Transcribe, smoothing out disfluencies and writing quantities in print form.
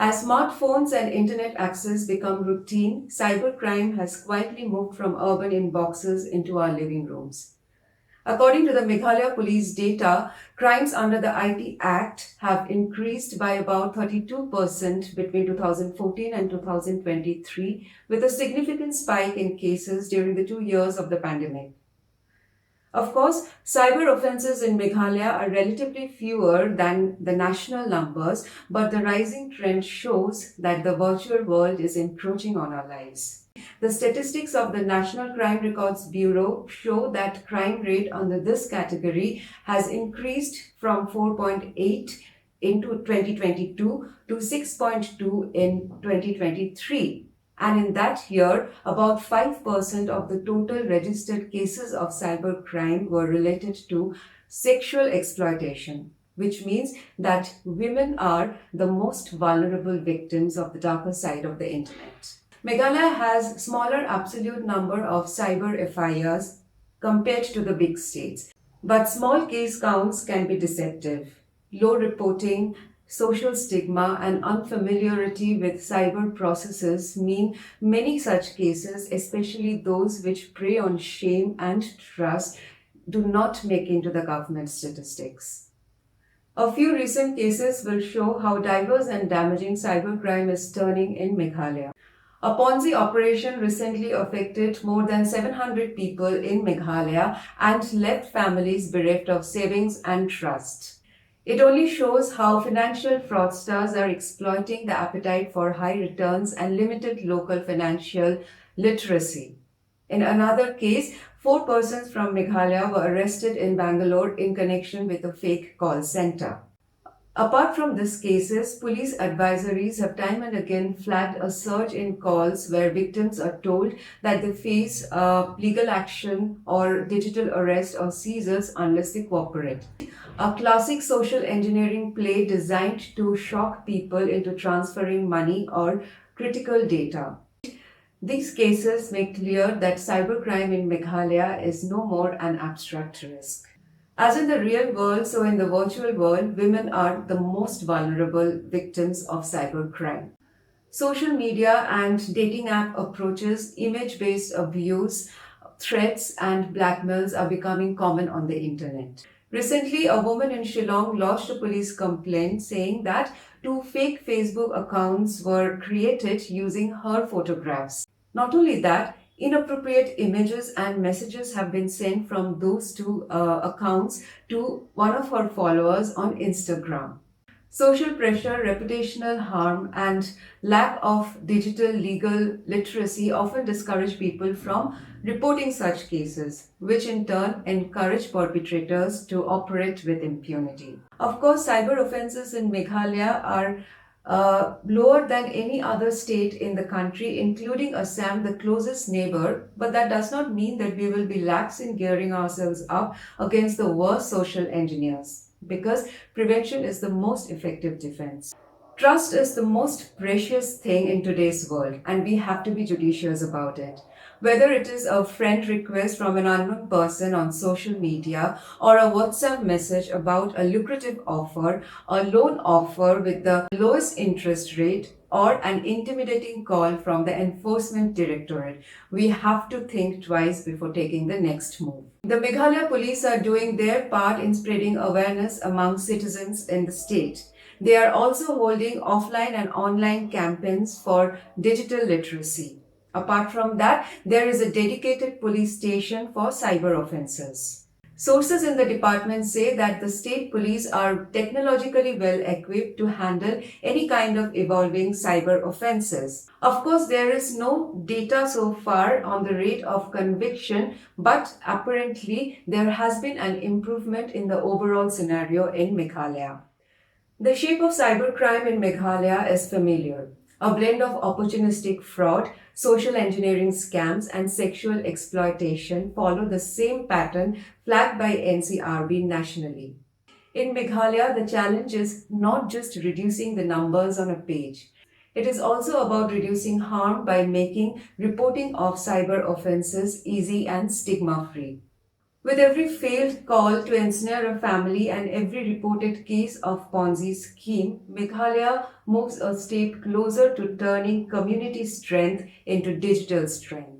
As smartphones and internet access become routine, cybercrime has quietly moved from urban inboxes into our living rooms. According to the Meghalaya police data, crimes under the IT Act have increased by about 32% between 2014 and 2023, with a significant spike in cases during the 2 years of the pandemic. Of course, cyber offences in Meghalaya are relatively fewer than the national numbers, but the rising trend shows that the virtual world is encroaching on our lives. The statistics of the National Crime Records Bureau show that crime rate under this category has increased from 4.8 in 2022 to 6.2 in 2023. And in that year, about 5% of the total registered cases of cybercrime were related to sexual exploitation, which means that women are the most vulnerable victims of the darker side of the internet. Meghalaya has smaller absolute number of cyber FIRs compared to the big states, but small case counts can be deceptive. Low reporting, social stigma and unfamiliarity with cyber processes mean many such cases, especially those which prey on shame and trust, do not make into the government statistics. A few recent cases will show how diverse and damaging cybercrime is turning in Meghalaya. A Ponzi operation recently affected more than 700 people in Meghalaya and left families bereft of savings and trust. It only shows how financial fraudsters are exploiting the appetite for high returns and limited local financial literacy. In another case, 4 persons from Meghalaya were arrested in Bengaluru in connection with a fake call center. Apart from these cases, police advisories have time and again flagged a surge in calls where victims are told that they face legal action or digital arrest or seizures unless they cooperate. A classic social engineering play designed to shock people into transferring money or critical data. These cases make clear that cybercrime in Meghalaya is no more an abstract risk. As in the real world, so in the virtual world, women are the most vulnerable victims of cybercrime. Social media and dating app approaches, image-based abuse, threats and blackmails are becoming common on the internet. Recently, a woman in Shillong lodged a police complaint saying that 2 fake Facebook accounts were created using her photographs. Not only that, inappropriate images and messages have been sent from those 2 accounts to one of her followers on Instagram. Social pressure, reputational harm, and lack of digital legal literacy often discourage people from reporting such cases, which in turn encourage perpetrators to operate with impunity. Of course, cyber offences in Meghalaya are lower than any other state in the country, including Assam, the closest neighbor, but that does not mean that we will be lax in gearing ourselves up against the worst social engineers, because prevention is the most effective defense. Trust is the most precious thing in today's world, and we have to be judicious about it. Whether it is a friend request from an unknown person on social media or a WhatsApp message about a lucrative offer, a loan offer with the lowest interest rate, or an intimidating call from the Enforcement Directorate, we have to think twice before taking the next move. The Meghalaya police are doing their part in spreading awareness among citizens in the state. They are also holding offline and online campaigns for digital literacy. Apart from that, there is a dedicated police station for cyber offences. Sources in the department say that the state police are technologically well equipped to handle any kind of evolving cyber offences. Of course, there is no data so far on the rate of conviction, but apparently there has been an improvement in the overall scenario in Meghalaya. The shape of cybercrime in Meghalaya is familiar. A blend of opportunistic fraud, social engineering scams, and sexual exploitation follow the same pattern flagged by NCRB nationally. In Meghalaya, the challenge is not just reducing the numbers on a page. It is also about reducing harm by making reporting of cyber offences easy and stigma-free. With every failed call to ensnare a family and every reported case of Ponzi scheme, Meghalaya moves a step closer to turning community strength into digital strength.